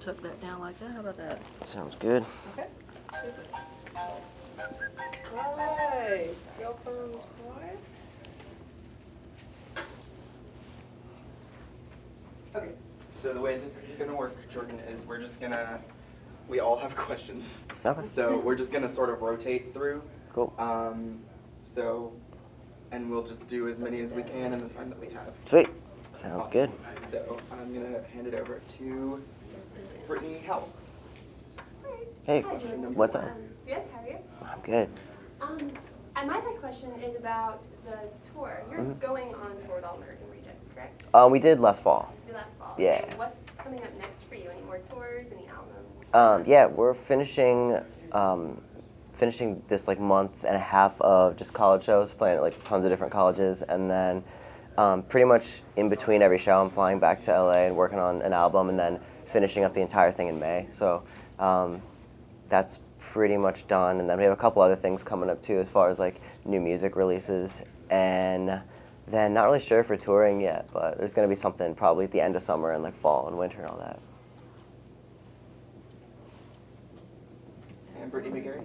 tuck that down like that. How about that? Sounds good. Okay. All right. Cell phones quiet. Okay, so the way this is going to work, Jordan, is we all have questions. Okay. So we're just going to sort of rotate through. Cool. And we'll just do as many as we can in the time that we have. Sweet. Sounds Awesome. good. So I'm going to hand it over to Brittany Howell. Hey, Hi, Jordan. what's up? Good, how are you? I'm good. And my first question is about the tour. You're going on tour with All American Rejects, correct? We did last fall. You did last fall. Yeah. And what's coming up next for you? Any more tours? Any albums? Yeah, we're finishing this like month and a half of just college shows, playing at like tons of different colleges, and then pretty much in between every show, I'm flying back to LA and working on an album, and then finishing up the entire thing in May. So that's pretty much done, and then we have a couple other things coming up too, as far as like new music releases, and then not really sure for touring yet, but there's going to be something probably at the end of summer and like fall and winter and all that. And Brittany McGarry.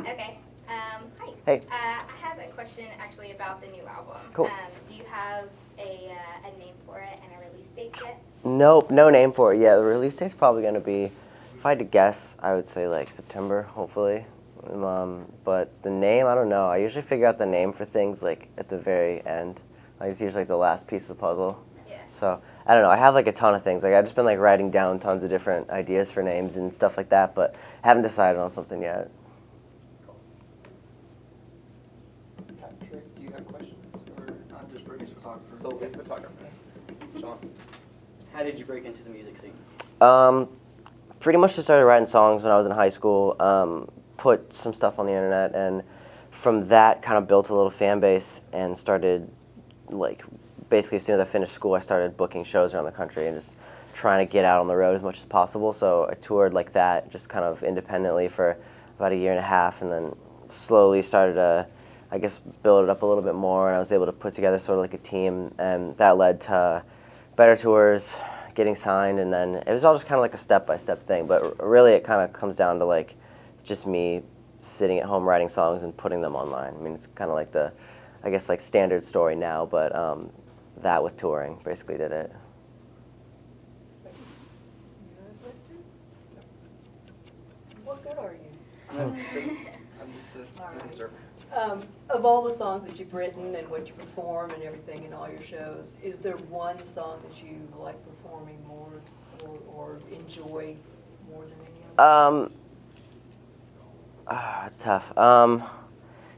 Okay. Hi. Hey. I have a question actually about the new album. Cool. Do you have a name for it and a release date yet? Nope, no name for it yet. The release date's probably going to be, if I had to guess, I would say like September, hopefully. But the name, I don't know. I usually figure out the name for things like at the very end. Like it's usually like the last piece of the puzzle. Yeah. So I don't know. I have like a ton of things. Like I've just been like writing down tons of different ideas for names and stuff like that, but haven't decided on something yet. Patrick, do you have questions? Or I'm just Brittany's photographer. Solely photographer. Sean. How did you break into the music scene? Pretty much just started writing songs when I was in high school, put some stuff on the internet, and from that kind of built a little fan base and started, like, basically as soon as I finished school, I started booking shows around the country and just trying to get out on the road as much as possible. So I toured like that, just kind of independently for about a year and a half, and then slowly started to, I guess, build it up a little bit more, and I was able to put together sort of like a team, and that led to better tours, getting signed, and then it was all just kind of like a step-by-step thing, but really it kind of comes down to like just me sitting at home writing songs and putting them online. I mean, it's kind of like the, I guess, like standard story now, but that with touring basically did it. What good are you? I'm just an observer. Of all the songs that you've written and what you perform and everything in all your shows, is there one song that you like performing more or enjoy more than any other? It's tough.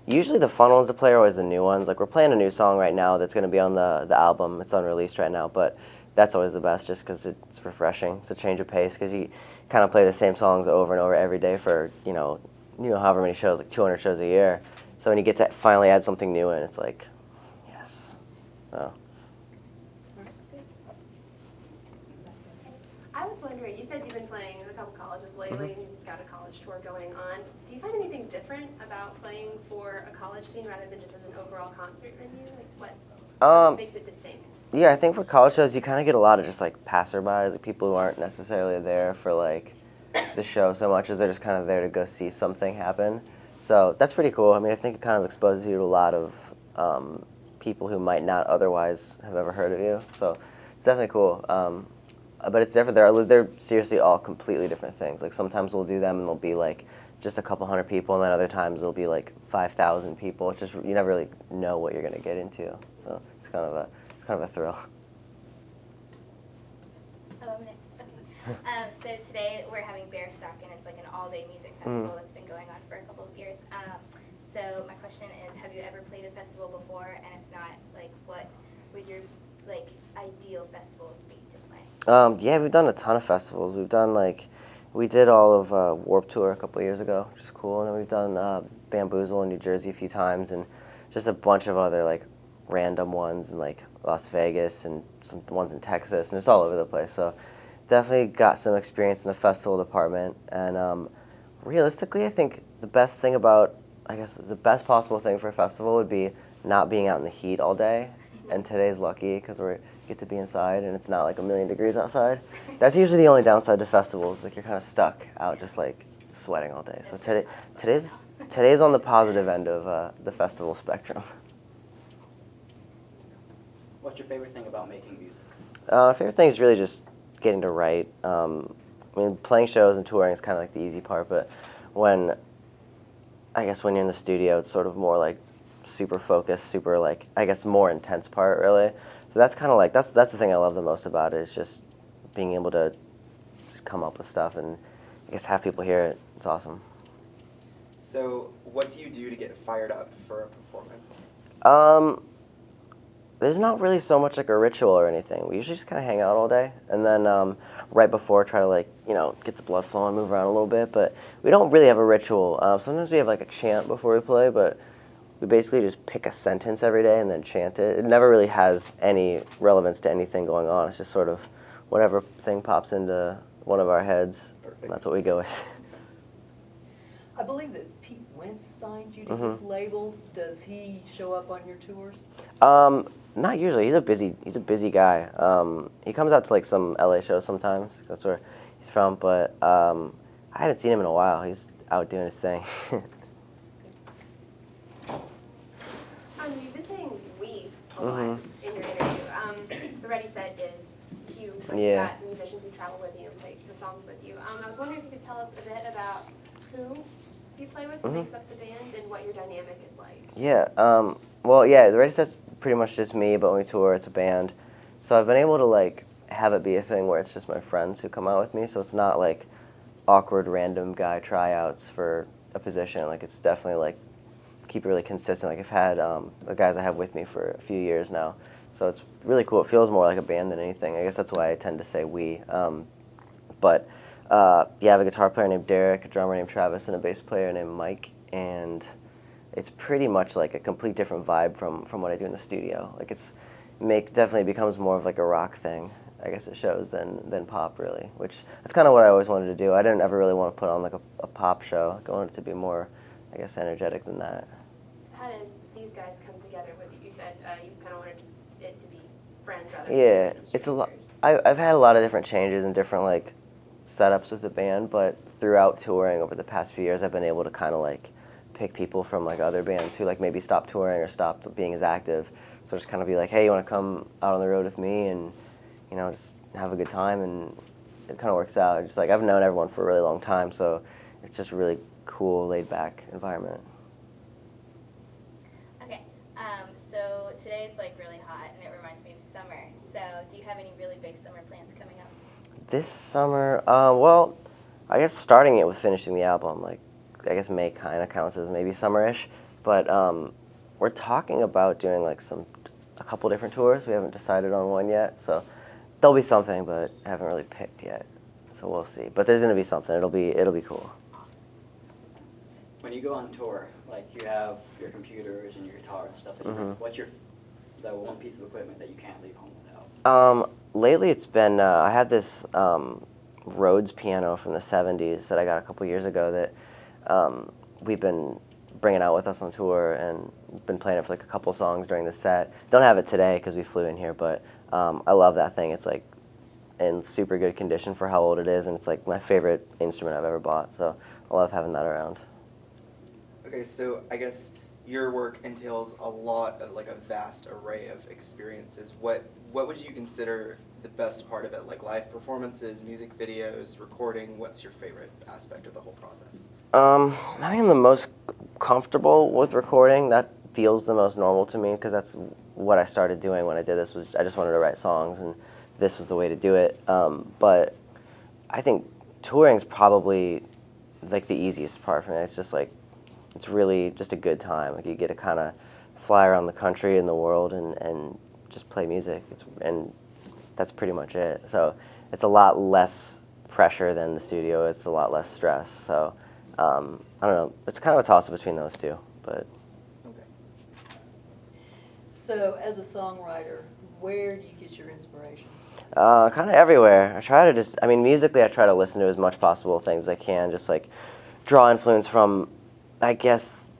Usually the fun ones to play are always the new ones. Like we're playing a new song right now that's going to be on the album. It's unreleased right now, but that's always the best just because it's refreshing. It's a change of pace because you kind of play the same songs over and over every day for, however many shows, like 200 shows a year. So when you get to finally add something new in, it's like, yes. Oh. I was wondering, you said you've been playing in a couple colleges lately and you've got a college tour going on. Do you find anything different about playing for a college scene rather than just as an overall concert venue? Like what makes it distinct? Yeah, I think for college shows you kind of get a lot of just like passerbys, like people who aren't necessarily there for like the show so much as they're just kind of there to go see something happen. So that's pretty cool. I mean, I think it kind of exposes you to a lot of people who might not otherwise have ever heard of you. So it's definitely cool. But it's different. They're seriously all completely different things. Like sometimes we'll do them and there'll be like just a couple hundred people, and then other times it'll be like 5,000 people. It's just you never really know what you're gonna get into. So it's kind of a thrill. Oh, next. Okay. So today we're having Bearstock, and it's like an all-day music festival that's been going on for a couple of years. So my question is, have you ever played a festival before? And if not, like, what would your like ideal festival be to play? Yeah, we've done a ton of festivals. We did all of Warped Tour a couple of years ago, which is cool, and then we've done Bamboozle in New Jersey a few times, and just a bunch of other like random ones in like Las Vegas and some ones in Texas, and it's all over the place. So definitely got some experience in the festival department, and realistically, I think the best possible thing for a festival would be not being out in the heat all day, and today's lucky because we're get to be inside and it's not like a million degrees outside. That's usually the only downside to festivals. Like you're kind of stuck out just like sweating all day. So today's on the positive end of the festival spectrum. What's your favorite thing about making music? Favorite thing is really just getting to write. I mean, playing shows and touring is kind of like the easy part, but I guess when you're in the studio, it's sort of more like super focused, super like, I guess more intense part really. So that's kind of like, that's the thing I love the most about it, is just being able to just come up with stuff and I guess have people hear it. It's awesome. So what do you do to get fired up for a performance? There's not really so much like a ritual or anything. We usually just kind of hang out all day, and then right before try to like, you know, get the blood flowing, move around a little bit, but we don't really have a ritual. Sometimes we have like a chant before we play, but we basically just pick a sentence every day and then chant it. It never really has any relevance to anything going on. It's just sort of whatever thing pops into one of our heads. Perfect. That's what we go with. I believe that Pete Wentz signed you to his label. Does he show up on your tours? Not usually. He's a busy guy. He comes out to like some LA shows sometimes. That's where he's from. But I haven't seen him in a while. He's out doing his thing. You've been saying "we" a lot in your interview. The Ready Set is you. Like, Yeah. You've got musicians who travel with you and play the songs with you. I was wondering if you could tell us a bit about who you play with, who makes up the band, and what your dynamic is like. Yeah. Well, yeah. The Ready Set's pretty much just me, but when we tour, it's a band. So I've been able to like have it be a thing where it's just my friends who come out with me. So it's not like awkward random guy tryouts for a position. Like it's definitely like keep it really consistent. Like I've had the guys I have with me for a few years now. So it's really cool. It feels more like a band than anything. I guess that's why I tend to say we. But yeah, I have a guitar player named Derek, a drummer named Travis, and a bass player named Mike. And it's pretty much like a complete different vibe from what I do in the studio. Like it's definitely becomes more of like a rock thing, I guess it shows, than pop really, which that's kind of what I always wanted to do. I didn't ever really want to put on like a pop show. I wanted it to be more, I guess, energetic than that. So how did these guys come together with you? You said you kind of wanted it to be friends rather than Yeah, random it's a lot. strangers. I've had a lot of different changes and different like setups with the band, but throughout touring over the past few years, I've been able to kind of like pick people from like other bands who like maybe stopped touring or stopped being as active. So just kind of be like, hey, you want to come out on the road with me and, you know, just have a good time, and it kind of works out. Just like I've known everyone for a really long time, so it's just a really cool, laid back environment. Okay, so today is like really hot and it reminds me of summer. So do you have any really big summer plans coming up? This summer, well, I guess starting it with finishing the album, like I guess May kind of counts as maybe summerish, but we're talking about doing like a couple different tours. We haven't decided on one yet, so there'll be something, but I haven't really picked yet. So we'll see. But there's gonna be something. It'll be cool. When you go on tour, like you have your computers and your guitar and stuff, that you bring, what's the one piece of equipment that you can't leave home without? Lately it's been I have this Rhodes piano from the '70s that I got a couple years ago that we've been bringing out with us on tour and been playing it for like a couple songs during the set. Don't have it today because we flew in here, but I love that thing. It's like in super good condition for how old it is, and it's like my favorite instrument I've ever bought. So I love having that around. Okay, so I guess your work entails a lot of like a vast array of experiences. What would you consider the best part of it? Like live performances, music videos, recording? What's your favorite aspect of the whole process? I think I'm the most comfortable with recording. That feels the most normal to me because that's what I started doing when I did this. Was I just wanted to write songs, and this was the way to do it. But I think touring's probably like the easiest part for me. It's just like it's really just a good time. Like you get to kind of fly around the country and the world and just play music. And that's pretty much it. So it's a lot less pressure than the studio. It's a lot less stress. So I don't know. It's kind of a toss-up between those two. But Okay. So as a songwriter, where do you get your inspiration? kind of everywhere. I try to just, I mean, musically I try to listen to as much possible things as I can. Just like draw influence from, I guess,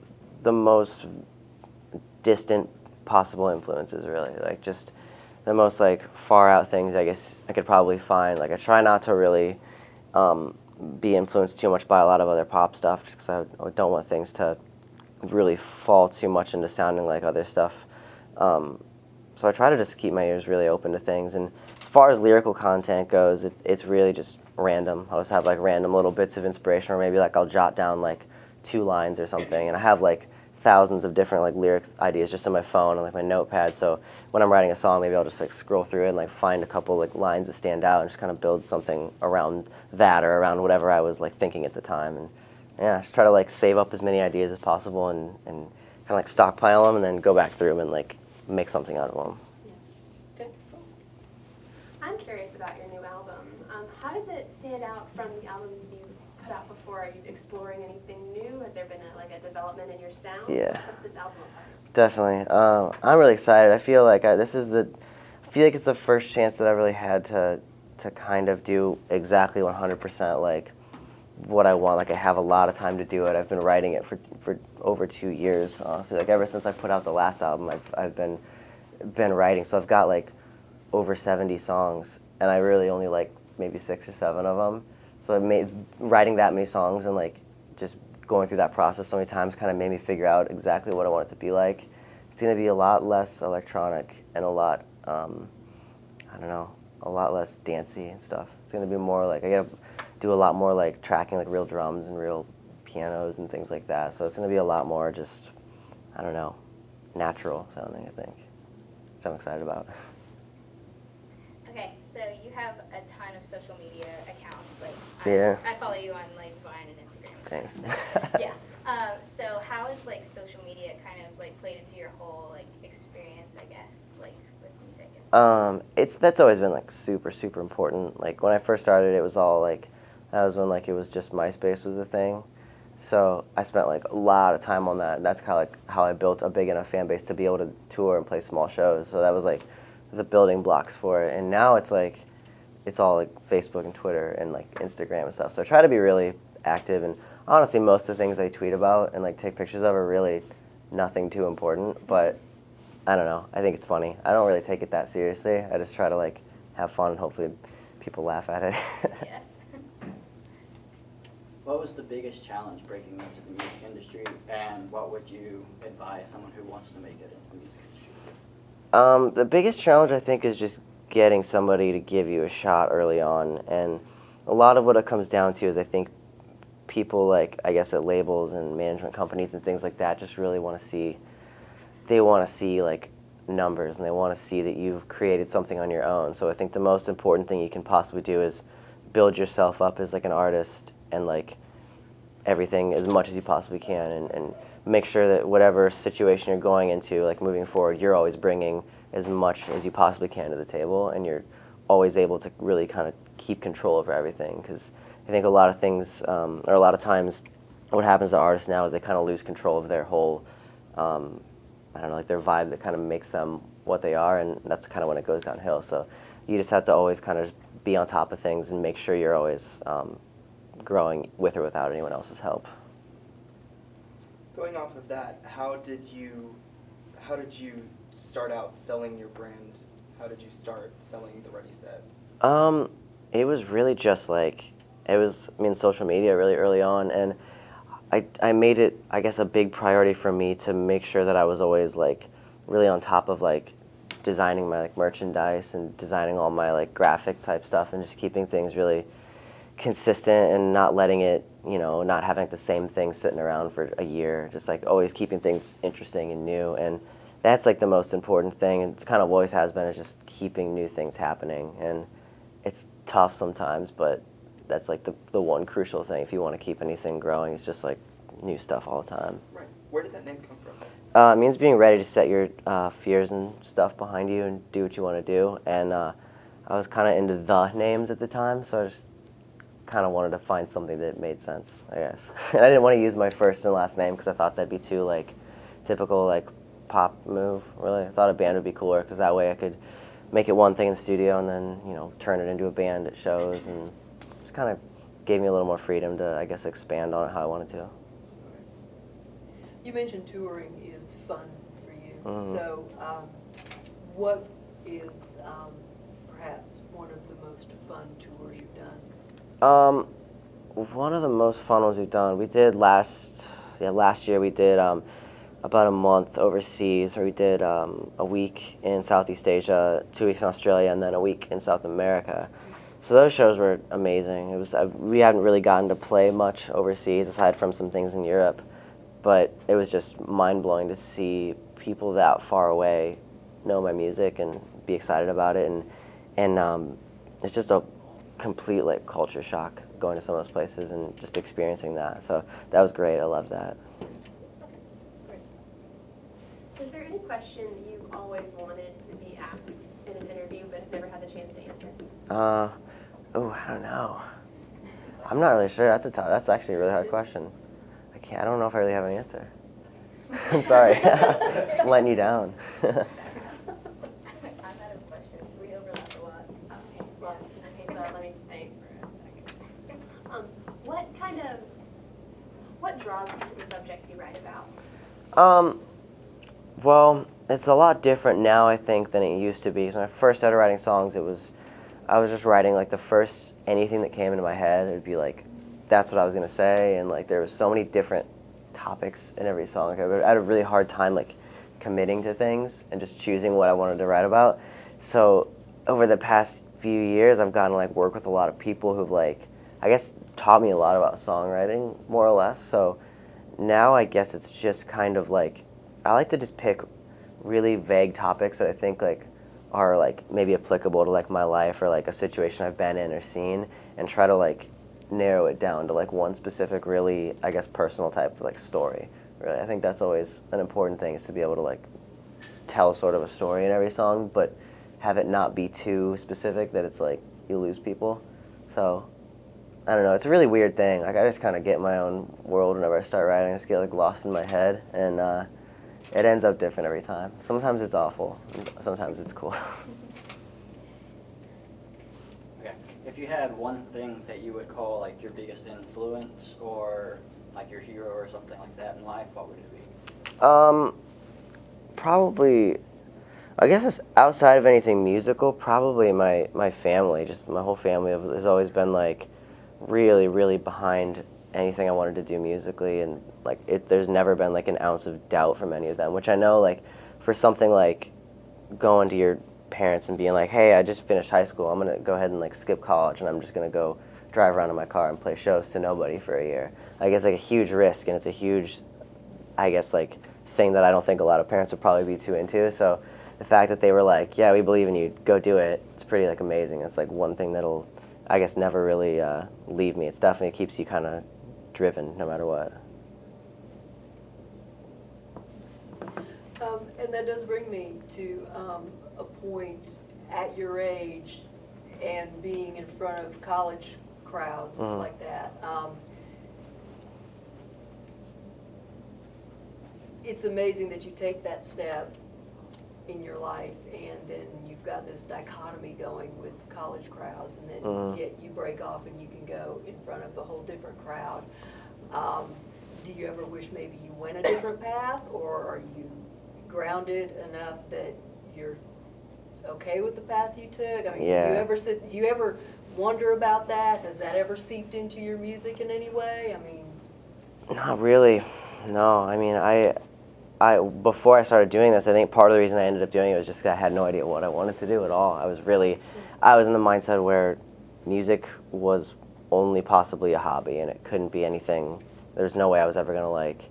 the most distant possible influences, really. Like just the most like far out things I guess I could probably find. Like I try not to really be influenced too much by a lot of other pop stuff, just because I don't want things to really fall too much into sounding like other stuff. So I try to just keep my ears really open to things. And as far as lyrical content goes, it's really just random. I'll just have like random little bits of inspiration, or maybe like I'll jot down like 2 lines or something. And I have like thousands of different like lyric ideas just on my phone and like my notepad. So when I'm writing a song, maybe I'll just like scroll through it and like find a couple like lines that stand out and just kind of build something around that or around whatever I was like thinking at the time. And yeah, just try to like save up as many ideas as possible and kind of like stockpile them and then go back through them and like make something out of them. Yeah. Okay, cool. I'm curious about your new album. How does it stand out from the albums you put out before? Are you exploring anything new? Has there been a development in your sound? Yeah. What sets this album apart? Definitely. I'm really excited. I feel like I feel like it's the first chance that I really had to kind of do exactly 100% like what I want. Like I have a lot of time to do it. I've been writing it for over 2 years. So like ever since I put out the last album, I've been writing. So I've got like over 70 songs, and I really only like maybe 6 or 7 of them. So writing that many songs and like just going through that process so many times kind of made me figure out exactly what I want it to be like. It's going to be a lot less electronic and a lot, I don't know, a lot less dancey and stuff. It's going to be more like, I got to do a lot more like tracking like real drums and real pianos and things like that. So it's going to be a lot more just, I don't know, natural sounding, I think, which I'm excited about. Okay, so you have a ton of social media accounts. Like Yeah. I follow you on like Vine and Instagram. Thanks. So, yeah. So how has like social media kind of like played into your whole like experience, I guess, like with music? That's always been like super important. Like when I first started, it was all like that was when like it was just MySpace was the thing. So I spent like a lot of time on that. And that's kind of like how I built a big enough fan base to be able to tour and play small shows. So that was like the building blocks for it. And now it's like it's all like Facebook and Twitter and like Instagram and stuff. So I try to be really active. And honestly, most of the things I tweet about and like take pictures of are really nothing too important. But I don't know. I think it's funny. I don't really take it that seriously. I just try to like have fun and hopefully people laugh at it. Yeah. What was the biggest challenge breaking into the music industry, and what would you advise someone who wants to make it into the music industry? The biggest challenge I think is just getting somebody to give you a shot early on, and a lot of what it comes down to is I think people like I guess at labels and management companies and things like that just really want to see. They want to see like numbers, and they want to see that you've created something on your own. So I think the most important thing you can possibly do is build yourself up as like an artist and like everything as much as you possibly can, and make sure that whatever situation you're going into, like moving forward, you're always bringing as much as you possibly can to the table, and you're always able to really kind of keep control over everything. Because I think a lot of things, or a lot of times, what happens to artists now is they kind of lose control of their whole, I don't know, like their vibe that kind of makes them what they are, and that's kind of when it goes downhill. So you just have to always kind of be on top of things and make sure you're always growing with or without anyone else's help. Going off of that, how did you start out selling your brand? How did you start selling the Ready Set? It was really just like social media really early on, and I made it, I guess, a big priority for me to make sure that I was always like really on top of like designing my like merchandise and designing all my like graphic type stuff and just keeping things really consistent and not letting it, not having the same thing sitting around for a year, just like always keeping things interesting and new. And that's like the most important thing, and it's kind of always has been, is just keeping new things happening. And it's tough sometimes, but that's like the one crucial thing if you want to keep anything growing, is just like new stuff all the time. Right. Where did that name come from? It means being ready to set your fears and stuff behind you and do what you want to do. And I was kind of into the names at the time, so I just kind of wanted to find something that made sense, I guess. And I didn't want to use my first and last name because I thought that'd be too like typical like pop move. Really, I thought a band would be cooler because that way I could make it one thing in the studio and then turn it into a band at shows, and just kind of gave me a little more freedom to, I guess, expand on it how I wanted to. You mentioned touring is fun for you. Mhm. So what is perhaps one of the most fun tours you've done? One of the most fun ones we've done, we did last year we did about a month overseas, where we did a week in Southeast Asia, 2 weeks in Australia, and then a week in South America. So those shows were amazing. It was we hadn't really gotten to play much overseas aside from some things in Europe, but it was just mind-blowing to see people that far away know my music and be excited about it, and it's just a complete like culture shock going to some of those places and just experiencing that. So that was great. I loved that. Great. Is there any question you've always wanted to be asked in an interview but have never had the chance to answer? I don't know. I'm not really sure. That's actually a really hard question. I don't know if I really have an answer. I'm sorry. I'm letting you down. I'm out of questions. We overlap a lot. Okay, well, okay, so let me think for a second. What draws you to the subjects you write about? Well, it's a lot different now, I think, than it used to be. When I first started writing songs, I was just writing like the first anything that came into my head. It'd be like, that's what I was gonna say, and like there was so many different topics in every song. Like, I had a really hard time like committing to things and just choosing what I wanted to write about. So over the past few years, I've gotten to like work with a lot of people who've like, I guess, taught me a lot about songwriting, more or less. So now I guess it's just kind of like, I like to just pick really vague topics that I think like are like maybe applicable to like my life or like a situation I've been in or seen, and try to like narrow it down to like one specific really, I guess, personal type of like story. Really, I think that's always an important thing, is to be able to like tell sort of a story in every song, but have it not be too specific that it's like you lose people. So I don't know, it's a really weird thing. Like I just kind of get in my own world whenever I start writing. I just get like lost in my head, and it ends up different every time. Sometimes it's awful, sometimes it's cool. Okay. If you had one thing that you would call like your biggest influence or like your hero or something like that in life, what would it be? Probably, I guess it's outside of anything musical, probably my family. Just my whole family has always been like really, really behind anything I wanted to do musically, and like there's never been like an ounce of doubt from any of them, which I know like for something like going to your parents and being like, hey, I just finished high school, I'm gonna go ahead and like skip college and I'm just gonna go drive around in my car and play shows to nobody for a year. Like it's like a huge risk, and it's a huge, I guess, like thing that I don't think a lot of parents would probably be too into. So the fact that they were like, yeah, we believe in you, go do it, it's pretty like amazing. It's like one thing that'll, I guess, never really leave me. It's definitely keeps you kind of driven no matter what. And that does bring me to a point at your age and being in front of college crowds like that. It's amazing that you take that step in your life, and then you've got this dichotomy going with college crowds, and then yet you break off and you can go in front of a whole different crowd. Do you ever wish maybe you went a different path, or are you grounded enough that you're okay with the path you took? I mean, Yeah. do you ever wonder about that? Has that ever seeped into your music in any way? I mean, Not really. No, I mean, I before I started doing this, I think part of the reason I ended up doing it was just 'cause I had no idea what I wanted to do at all. I was in the mindset where music was only possibly a hobby, and it couldn't be anything. There's no way I was ever gonna like,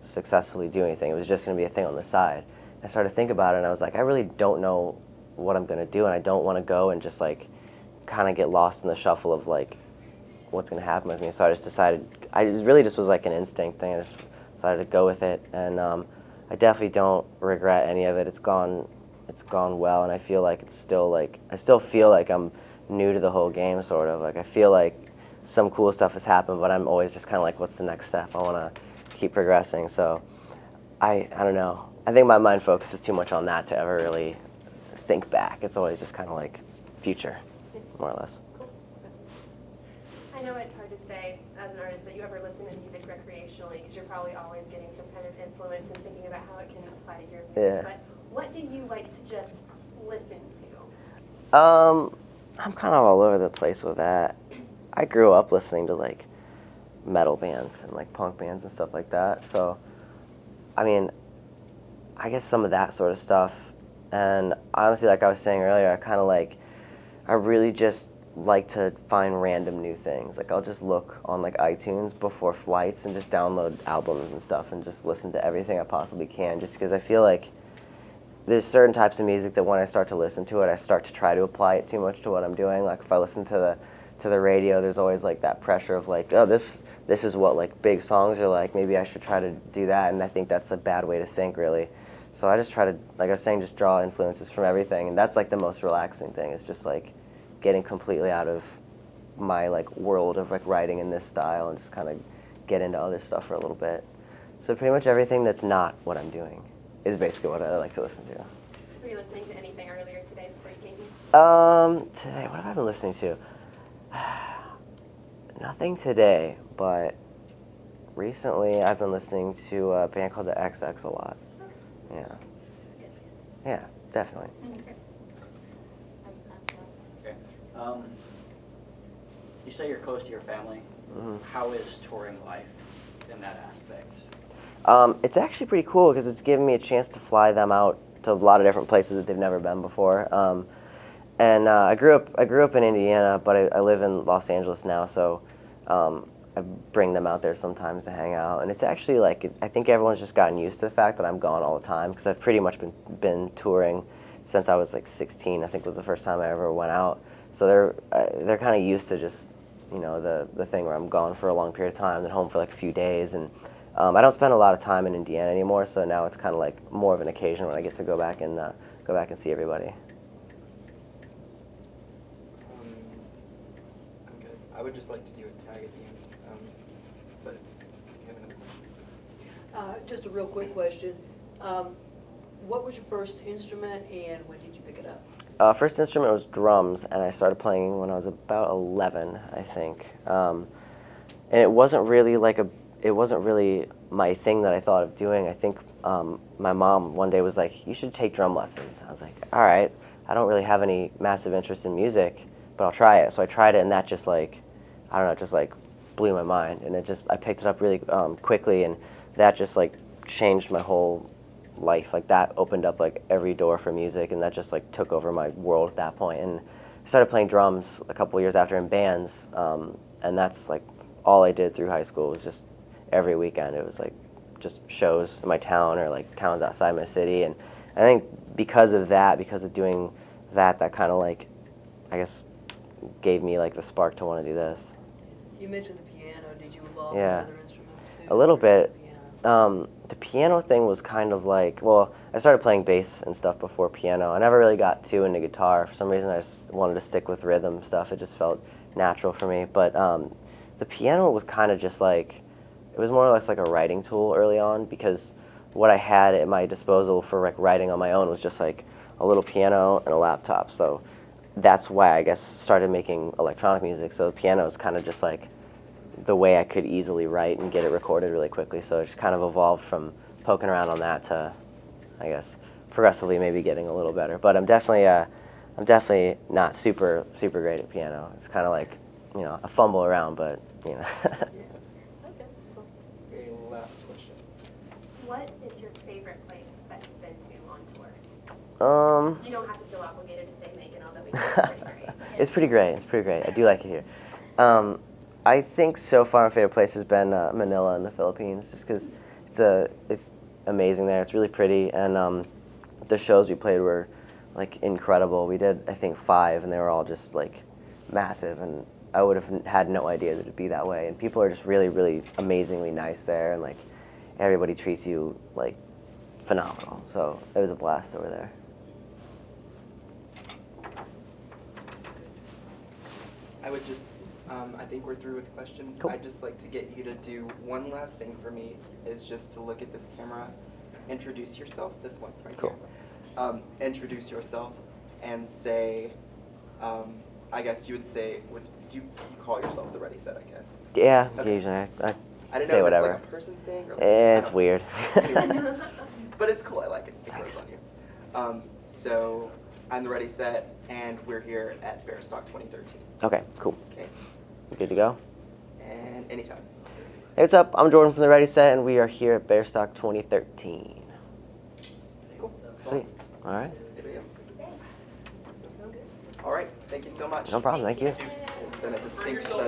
successfully do anything. It was just gonna be a thing on the side. I started to think about it, and I was like, I really don't know what I'm gonna do, and I don't want to go and just like kind of get lost in the shuffle of like what's gonna happen with me. So I just decided, really just was like an instinct thing. I just decided to go with it, and I definitely don't regret any of it. It's gone well, and I feel like it's still like, I still feel like I'm new to the whole game, sort of. Like I feel like some cool stuff has happened, but I'm always just kind of like, what's the next step? I want to keep progressing. So I don't know. I think my mind focuses too much on that to ever really think back. It's always just kind of like future, more or less. I know it's hard to say as an artist that you ever listen to music recreationally, because you're probably always getting some kind of influence and thinking about how it can apply to your music. Yeah. But what do you like to just listen to? I'm kind of all over the place with that. I grew up listening to like metal bands and like punk bands and stuff like that. So, I mean, I guess some of that sort of stuff. And honestly, like I was saying earlier, I really just like to find random new things. Like I'll just look on like iTunes before flights and just download albums and stuff and just listen to everything I possibly can, just because I feel like there's certain types of music that when I start to listen to it, I start to try to apply it too much to what I'm doing. Like if I listen to the radio, there's always like that pressure of like, oh, this is what like big songs are like. Maybe I should try to do that, and I think that's a bad way to think, really. So I just try to, like I was saying, just draw influences from everything, and that's like the most relaxing thing. Is just like getting completely out of my like world of like writing in this style and just kind of get into other stuff for a little bit. So pretty much everything that's not what I'm doing is basically what I like to listen to. Were you listening to anything earlier today before you came here? Today, what have I been listening to? Nothing today, but recently I've been listening to a band called the XX a lot. Yeah. Yeah, definitely. Okay. You say you're close to your family. Mm-hmm. How is touring life in that aspect? It's actually pretty cool because it's given me a chance to fly them out to a lot of different places that they've never been before. And I grew up in Indiana, but I live in Los Angeles now, so I bring them out there sometimes to hang out. And it's actually like, I think everyone's just gotten used to the fact that I'm gone all the time, because I've pretty much been touring since I was like 16. I think was the first time I ever went out. So they're kind of used to just, you know, the thing where I'm gone for a long period of time, then home for like a few days. And I don't spend a lot of time in Indiana anymore, so now it's kind of like more of an occasion when I get to go back and see everybody. I'm good. I would just like to do a tag at the end, but you have another question? Just a real quick question. What was your first instrument and when did you pick it up? First instrument was drums, and I started playing when I was about 11, I think. And it wasn't really my thing that I thought of doing. I think my mom one day was like, "You should take drum lessons." I was like, "All right." I don't really have any massive interest in music, but I'll try it. So I tried it, and that just like, I don't know, just like blew my mind. And I picked it up really quickly, and that just like changed my whole life. Like that opened up like every door for music, and that just like took over my world at that point. And I started playing drums a couple years after in bands, and that's like all I did through high school was just every weekend. It was like just shows in my town or like towns outside my city. And I think because of doing that kind of like, I guess, gave me like the spark to want to do this. You mentioned the piano. Did you evolve Yeah. with other instruments too? A little or just bit. the piano? The piano thing was kind of like, well, I started playing bass and stuff before piano. I never really got too into guitar. For some reason, I just wanted to stick with rhythm stuff. It just felt natural for me. But the piano was kind of just like, it was more or less like a writing tool early on, because what I had at my disposal for like writing on my own was just like a little piano and a laptop. So that's why I guess started making electronic music. So the piano is kind of just like the way I could easily write and get it recorded really quickly. So it just kind of evolved from poking around on that to, I guess, progressively maybe getting a little better. But I'm definitely not super great at piano. It's kind of like, you know, I fumble around, but you know. Okay, cool. Okay, last question. What is your favorite place that you've been to on tour? You don't have to feel obligated to say Macon, although we think it's pretty great. It's pretty great. It's pretty great. I do like it here. I think so far my favorite place has been Manila in the Philippines, just because it's amazing there. It's really pretty, and the shows we played were like incredible. We did, I think, 5, and they were all just like massive, and I would have had no idea that it'd be that way. And people are just really amazingly nice there, and like everybody treats you like phenomenal. So it was a blast over there. I would just, I think we're through with questions. Cool. I'd just like to get you to do one last thing for me, is just to look at this camera, introduce yourself, this one right Cool. here. Introduce yourself and say, I guess you would say, do you call yourself the Ready Set, I guess? Yeah, Okay. usually I I don't say know whatever. if it's like a person thing or like, It's I don't- weird. Anyway. But it's cool, I like it. It grows Thanks. on you. So, I'm the Ready Set, and we're here at Bearstock 2013. Okay, cool. Okay, Good to go? and anytime. Hey, what's up? I'm Jordan from the Ready Set, and we are here at Bearstock 2013. Cool. That's all. Sweet. All right. Anybody else? All right. Thank you so much. No problem. Thank you. It's been a distinct pleasure.